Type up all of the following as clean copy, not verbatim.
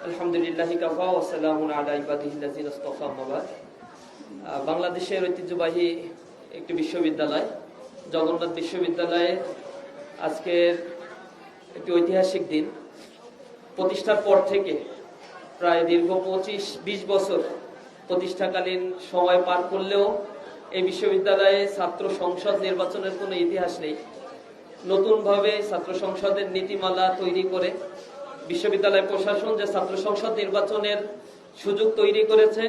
আলহামদুলিল্লাহি কাফা ওয়া সালামুন আলা ইবাদিহিল্লাযিনা ইসতাফা আম্মা বা'দ। বাংলাদেশের ঐতিহ্যবাহী একটি বিশ্ববিদ্যালয় জগন্নাথ বিশ্ববিদ্যালয়ে আজকের একটি ঐতিহাসিক দিন। প্রতিষ্ঠার পর থেকে প্রায় দীর্ঘ 25-20 বছর প্রতিষ্ঠাকালীন সময় পার করলেও এই বিশ্ববিদ্যালয়ে ছাত্র সংসদ নির্বাচনের কোনো ইতিহাস নেই। নতুনভাবে ছাত্র সংসদের নীতিমালা তৈরি করে বিশ্ববিদ্যালয় প্রশাসন যে ছাত্র সংসদ নির্বাচনের সুযোগ তৈরি করেছে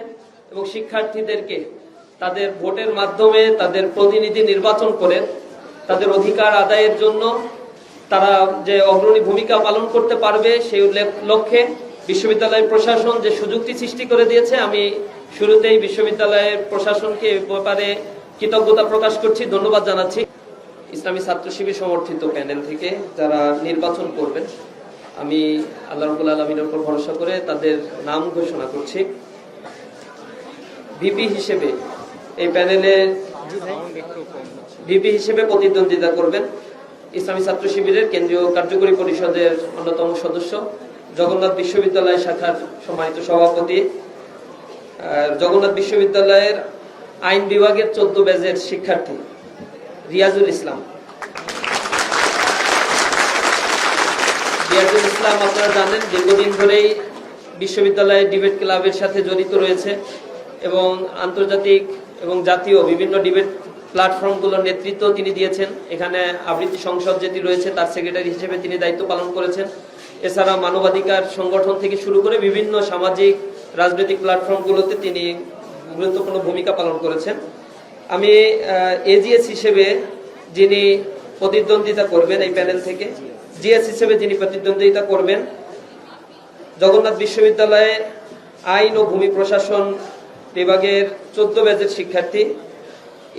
এবং শিক্ষার্থীদেরকে তাদের ভোটের মাধ্যমে তাদের প্রতিনিধি নির্বাচন করে তাদের অধিকার আদায়ের জন্য তারা যে অগ্রণী ভূমিকা পালন করতে পারবে সেই লক্ষ্যে বিশ্ববিদ্যালয় প্রশাসন যে সুযোগটি সৃষ্টি করে দিয়েছে, আমি শুরুতেই বিশ্ববিদ্যালয়ের প্রশাসনকে এ ব্যাপারে কৃতজ্ঞতা প্রকাশ করছি, ধন্যবাদ জানাচ্ছি। ইসলামী ছাত্র শিবির সমর্থিত প্যানেল থেকে যারা নির্বাচন করবেন, আমি আল্লাহ রাব্বুল আলামিনের উপর ভরসা করে তাদের নাম ঘোষণা করছি। ভিপি হিসেবে এই প্যানেলের ভিপি হিসেবে প্রতিদ্বন্দ্বিতা করবেন ইসলামী ছাত্র শিবিরের কেন্দ্রীয় কার্যকরী পরিষদের অন্যতম সদস্য, জগন্নাথ বিশ্ববিদ্যালয় শাখার সম্মানিত সভাপতি, জগন্নাথ বিশ্ববিদ্যালয়ের আইন বিভাগের 14 ব্যাচের শিক্ষার্থী রিয়াজুল ইসলাম। রিয়াজুল ইসলাম আপনারা জানেন দীর্ঘদিন ধরেই বিশ্ববিদ্যালয়ের ডিবেট ক্লাবের সাথে জড়িত রয়েছে এবং আন্তর্জাতিক এবং জাতীয় বিভিন্ন ডিবেট প্ল্যাটফর্মগুলোর নেতৃত্ব তিনি দিয়েছেন। এখানে আবৃত্তি সংসদ যেটি রয়েছে তার সেক্রেটারি হিসেবে তিনি দায়িত্ব পালন করেছেন। এছাড়া মানবাধিকার সংগঠন থেকে শুরু করে বিভিন্ন সামাজিক রাজনৈতিক প্ল্যাটফর্মগুলোতে তিনি গুরুত্বপূর্ণ ভূমিকা পালন করেছেন। আমি এজিএস হিসেবে যিনি প্রতিদ্বন্দ্বিতা করবেন এই প্যানেল থেকে, জিএস হিসেবে যিনি প্রতিদ্বন্দ্বিতা করবেন জগন্নাথ বিশ্ববিদ্যালয়ে আইন ও ভূমি প্রশাসন বিভাগের 14 ব্যাচের শিক্ষার্থী,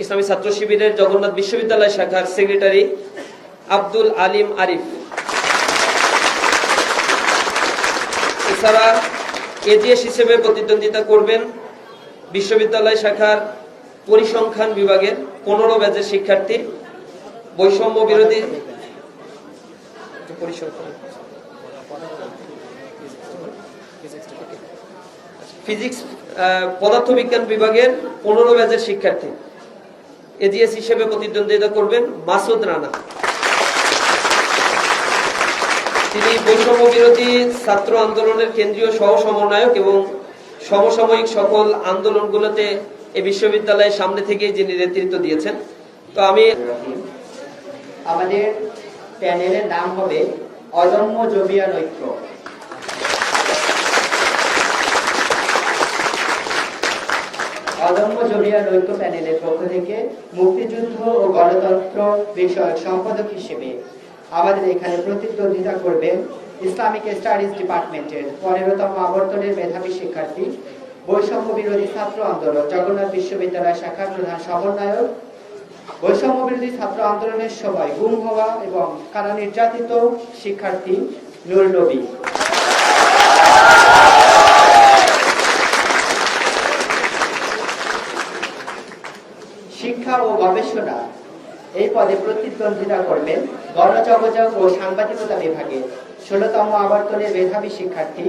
ইসলামী ছাত্র শিবিরের জগন্নাথ বিশ্ববিদ্যালয় শাখার সেক্রেটারি আব্দুল আলিম আরিফ। এছাড়া এজিএস হিসেবে প্রতিদ্বন্দ্বিতা করবেন বিশ্ববিদ্যালয় শাখার পরিসংখ্যান বিভাগের 15 ব্যাচের শিক্ষার্থী, বৈষম্য বিরোধী ফিজিক্স পদার্থবিজ্ঞান বিভাগের 15 ব্যাচের শিক্ষার্থী। এজিএস হিসেবে প্রতিদ্বন্দ্বিতা করবেন মাসুদ রানা। তিনি বৈষম্য বিরোধী ছাত্র আন্দোলনের কেন্দ্রীয় সহ সমন্বয়ক এবং সমসাময়িক সকল আন্দোলনগুলোতে এই বিশ্ববিদ্যালয়ের সামনে থেকেই যিনি নেতৃত্ব দিয়েছেন। তো আমি আমাদের প্যানেলের নাম হবে অদম্য জমিয়ান ঐক্য। অদম্য জমিয়ান ঐক্য প্যানেলের পক্ষ থেকে মুক্তিযুদ্ধ ও গণতন্ত্র বিষয়ক সম্পাদক হিসেবে আমাদের এখানে প্রতিদ্বন্দ্বিতা করবেন ইসলামিক স্টাডিজ ডিপার্টমেন্টের 15তম আবর্তনের মেধাবী শিক্ষার্থী, বৈষম্য বিরোধী ছাত্র আন্দোলন জগন্নাথ বিশ্ববিদ্যালয় শাখার প্রধান সমন্বয়ক, বৈষম্য বিরোধী ছাত্র আন্দোলনের সময় গুম হওয়া এবং কারা নির্যাতিত শিক্ষার্থী নূর নবী। শিক্ষা ও গবেষণা এই পদে প্রতিদ্বন্দ্বিতা করবেন গণযোগাযোগ ও সাংবাদিকতা বিভাগে 16তম আবর্তনের মেধাবী শিক্ষার্থী,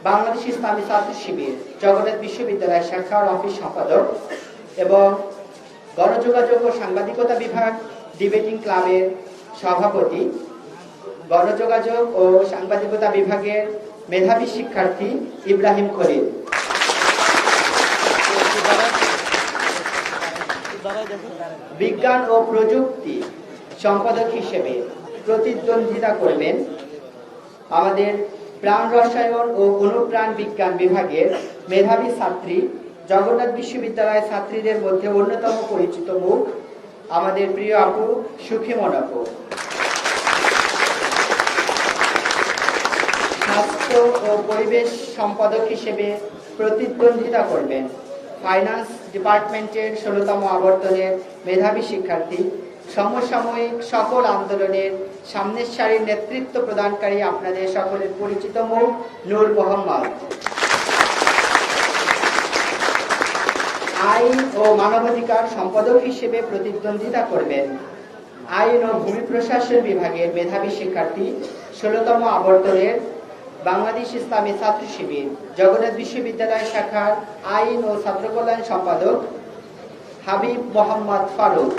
বাংলাদেশ ইসলামী ছাত্র শিবির জগন্নাথ বিশ্ববিদ্যালয় শাখার অফিস সম্পাদক এবং গণযোগাযোগ ও সাংবাদিকতা বিভাগ ডিবেটিং ক্লাবের সভাপতি, গণযোগাযোগ ও সাংবাদিকতা বিভাগের মেধাবী শিক্ষার্থী ইব্রাহিম খলিল। বিজ্ঞান ও প্রযুক্তি সম্পাদক হিসেবে প্রতিদ্বন্দ্বিতা করবেন আমাদের প্রাণ রসায়ন ও অনুপ্রাণ বিজ্ঞান বিভাগের মেধাবী ছাত্রী, জগন্নাথ বিশ্ববিদ্যালয়ের ছাত্রীদের মধ্যে অন্যতম পরিচিত মুখ আমাদের প্রিয় আপু সুখিমন আপু। স্বাস্থ্য ও পরিবেশ সম্পাদক হিসেবে প্রতিদ্বন্দ্বিতা করবেন ফাইন্যান্স ডিপার্টমেন্টের 16তম আবর্তনের মেধাবী শিক্ষার্থী, সমসাময়িক সকল আন্দোলনের সামনের সারির নেতৃত্ব প্রদানকারী আপনাদের সকলের পরিচিত মুখ নূর মোহাম্মদ। আইন ও মানবাধিকার সম্পাদক হিসেবে প্রতিদ্বন্দ্বিতা করবেন আইন ও ভূমি প্রশাসন বিভাগের মেধাবী শিক্ষার্থী, 16তম আবর্তনের বাংলাদেশ ইসলামী ছাত্র শিবির জগন্নাথ বিশ্ববিদ্যালয় শাখার আইন ও ছাত্র কল্যাণ সম্পাদক হাবিব মোহাম্মদ ফারুক।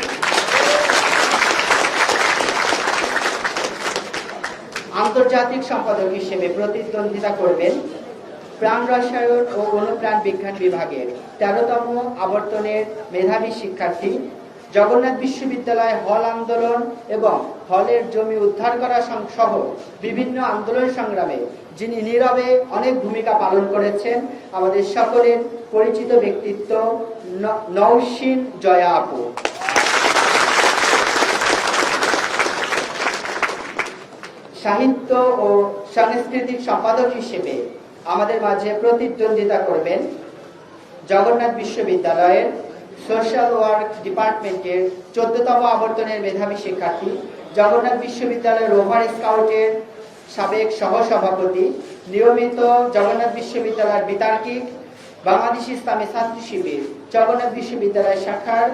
আন্তর্জাতিক সম্পাদক হিসেবে প্রতিদ্বন্দ্বিতা করবেন প্রাণ রসায়ন ও অনুপ্রাণ বিজ্ঞান বিভাগের 13তম আবর্তনের মেধাবী শিক্ষার্থী, জগন্নাথ বিশ্ববিদ্যালয় হল আন্দোলন এবং হলের জমি উদ্ধার করা সহ বিভিন্ন আন্দোলন সংগ্রামে যিনি নীরবে অনেক ভূমিকা পালন করেছেন, আমাদের সকলের পরিচিত ব্যক্তিত্ব নওশিন জয়া আপু। সাহিত্য ও সাংস্কৃতিক সম্পাদক হিসেবে আমাদের মাঝে প্রতিদ্বন্দ্বিতা করবেন জগন্নাথ বিশ্ববিদ্যালয়ের সোশ্যাল ওয়ার্ক ডিপার্টমেন্টের 14তম আবর্তনের মেধাবী শিক্ষার্থী, জগন্নাথ বিশ্ববিদ্যালয়ের রোভার স্কাউটের সাবেক সহসভাপতি, নিয়মিত জগন্নাথ বিশ্ববিদ্যালয়ের বিতার্কিক, বাংলাদেশ ইসলামী ছাত্র শিবির জগন্নাথ বিশ্ববিদ্যালয় শাখার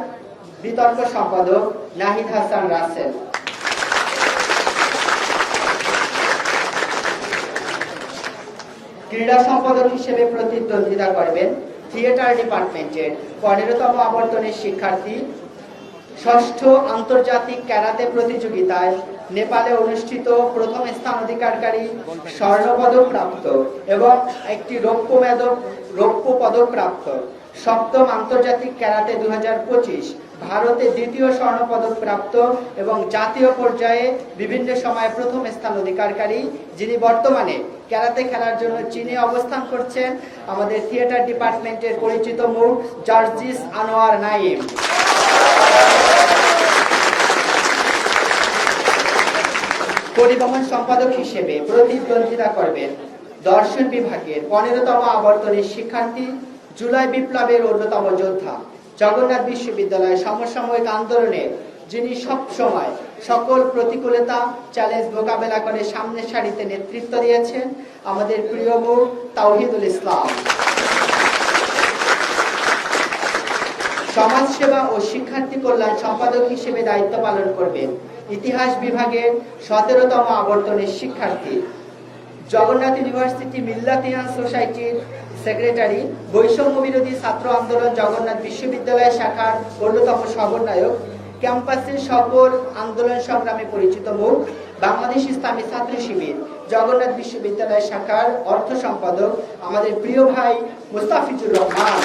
বিতর্ক সম্পাদক নাহিদ হাসান রাসেল। ক্রীড়া সম্পাদক হিসেবে প্রতিদ্বন্দ্বিতা করবেন থিয়েটার ডিপার্টমেন্টের 15তম আবর্তনের শিক্ষার্থী, ষষ্ঠ আন্তর্জাতিক ক্যারাতে প্রতিযোগিতায় নেপালে অনুষ্ঠিত প্রথম স্থান অধিকারকারী, স্বর্ণপদক প্রাপ্ত এবং একটি রৌপ্য পদক প্রাপ্ত, সপ্তম আন্তর্জাতিক ক্যারাতে 2025 ভারতে দ্বিতীয় স্বর্ণপদক প্রাপ্ত এবং জাতীয় পর্যায়ে বিভিন্ন সময়ে প্রথম স্থান অধিকারকারী, যিনি বর্তমানে ক্যারাতে খেলার জন্য চীনে অবস্থান করছেন, আমাদের থিয়েটার ডিপার্টমেন্টের পরিচিত মুখ জার্জিস আনোয়ার নাইম। পরিবহন সম্পাদক হিসেবে প্রতিদ্বন্দ্বিতা করবেন দর্শন বিভাগের 15তম আবর্তনের শিক্ষার্থী, জুলাই বিপ্লবের অন্যতম যোদ্ধা, জগন্নাথ বিশ্ববিদ্যালয়ের সমসাময়িক আন্দোলনে যিনি সব সময় সকল প্রতিকূলতা চ্যালেঞ্জ মোকাবেলা করে সামনের সারিতে নেতৃত্ব দিয়েছেন, আমাদের প্রিয় মুখ তাওহিদুল ইসলাম। সমাজসেবা ও শিক্ষার্থী কল্যাণ সম্পাদক হিসেবে দায়িত্ব পালন করবেন ইতিহাস বিভাগের 17তম আবর্তনের শিক্ষার্থী, জগন্নাথ ইউনিভার্সিটি মিল্লাতিয়ান সোসাইটির সেক্রেটারি, বৈষম্য বিরোধী ছাত্র আন্দোলন জগন্নাথ বিশ্ববিদ্যালয় শাখার অন্যতম সমন্বয়ক, ক্যাম্পাসের সকল আন্দোলন সংগ্রামে পরিচিত মুখ, বাংলাদেশ ইসলামী ছাত্র শিবির জগন্নাথ বিশ্ববিদ্যালয় শাখার অর্থ সম্পাদক, আমাদের প্রিয় ভাই মুস্তাফিজুর রহমান।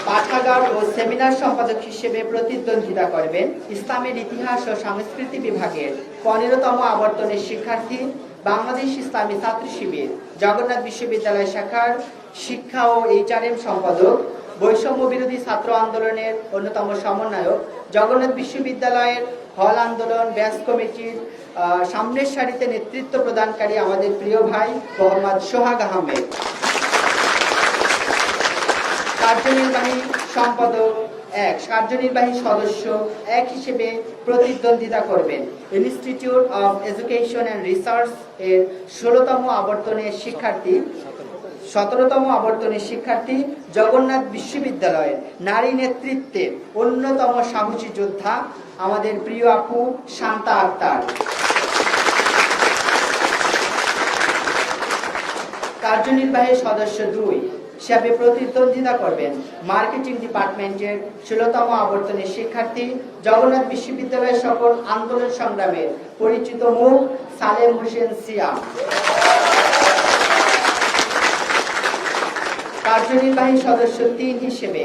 পাঠাগার ও সেমিনার সম্পাদক হিসেবে প্রতিদ্বন্দ্বিতা করবেন ইসলামের ইতিহাস ও সংস্কৃতি বিভাগের 15তম আবর্তনের শিক্ষার্থী, বাংলাদেশ ইসলামী ছাত্র শিবির জগন্নাথ বিশ্ববিদ্যালয় শাখার শিক্ষা ও HRM সম্পাদক, বৈষম্য বিরোধী ছাত্র আন্দোলনের অন্যতম সমন্বয়ক, জগন্নাথ বিশ্ববিদ্যালয়ের হল আন্দোলন ব্যাচ কমিটির সামনের সারিতে নেতৃত্ব প্রদানকারী আমাদের প্রিয় ভাই মোহাম্মদ সোহাগ আহমেদ। কার্যনির্বাহী সম্পাদক কার্যনির্বাহী সদস্য হিসেবে প্রতিদ্বন্দ্বিতা করবেন institute of education and research এর 16তম আবর্তনের শিক্ষার্থী, 17তম আবর্তনের শিক্ষার্থী, জগন্নাথ বিশ্ববিদ্যালয়ের নারী নেতৃত্বের অন্যতম সাহসী যোদ্ধা, আমাদের প্রিয় আপু শান্তা আক্তার। কার্যনির্বাহী সদস্য 2 হিসাবে প্রতিদ্বন্দ্বিতা করবেন মার্কেটিং ডিপার্টমেন্টের 16তম আবর্তনের শিক্ষার্থী, জগন্নাথ বিশ্ববিদ্যালয়ের সকল আন্দোলন সংগ্রামের পরিচিত মুখ সালেম হোসেন সিয়া। কার্যনির্বাহী সদস্য 3 হিসেবে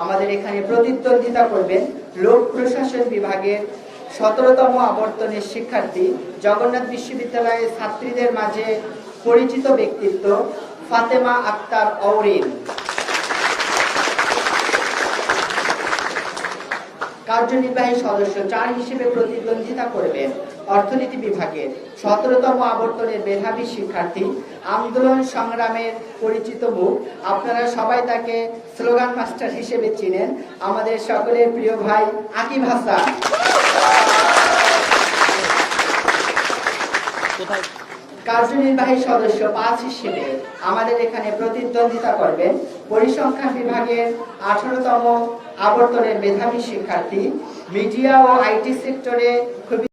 আমাদের এখানে প্রতিদ্বন্দ্বিতা করবেন লোক প্রশাসন বিভাগের 17তম আবর্তনের শিক্ষার্থী, জগন্নাথ বিশ্ববিদ্যালয়ের ছাত্রীদের মাঝে পরিচিত ব্যক্তিত্ব ফাতেমা আক্তার অওরিন। কার্যনির্বাহী সদস্য 4 হিসেবে প্রতিদ্বন্দ্বিতা করবেন অর্থনীতি বিভাগের 17তম আবর্তনের মেধাবী শিক্ষার্থী, আন্দোলন সংগ্রামের পরিচিত মুখ, আপনারা সবাই তাকে স্লোগান মাস্টার হিসেবে চিনেন, আমাদের সকলের প্রিয় ভাই আকিব হাসান। কার্যনির্বাহী সদস্য 5 হিসেবে আমাদের এখানে প্রতিদ্বন্দ্বিতা করবেন পরিসংখ্যান বিভাগের 18তম আবর্তনের মেধাবী শিক্ষার্থী, মিডিয়া ও IT সেক্টরে খুবই